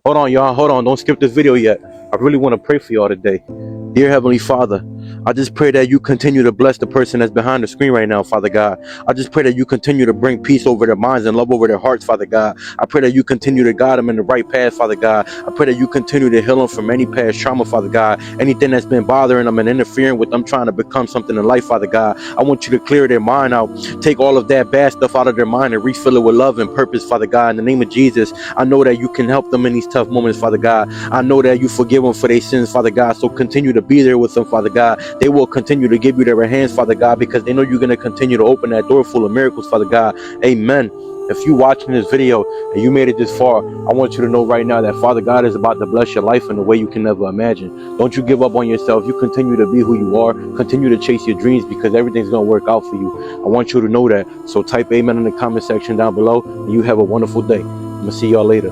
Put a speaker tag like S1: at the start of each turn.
S1: Hold on, y'all. Hold on. Don't skip this video yet. I really want to pray for y'all today. Dear Heavenly Father, I just pray that you continue to bless the person that's behind the screen right now, Father God. I just pray that you continue to bring peace over their minds and love over their hearts, Father God. I pray that you continue to guide them in the right path, Father God. I pray that you continue to heal them from any past trauma, Father God. Anything that's been bothering them and interfering with them trying to become something in life, Father God. I want you to clear their mind out. Take all of that bad stuff out of their mind and refill it with love and purpose, Father God. In the name of Jesus, I know that you can help them in these tough moments, Father God. I know that you forgive them for their sins, Father God. So continue to be there with them, Father God. They will continue to give you their hands, Father God, because they know you're going to continue to open that door full of miracles, Father God. Amen. If you watching this video and you made it this far, I want you to know right now that Father God is about to bless your life in a way you can never imagine. Don't you give up on yourself. You continue to be who you are. Continue to chase your dreams because everything's going to work out for you. I want you to know that. So type amen in the comment section down below and you have a wonderful day. I'm going to see y'all later.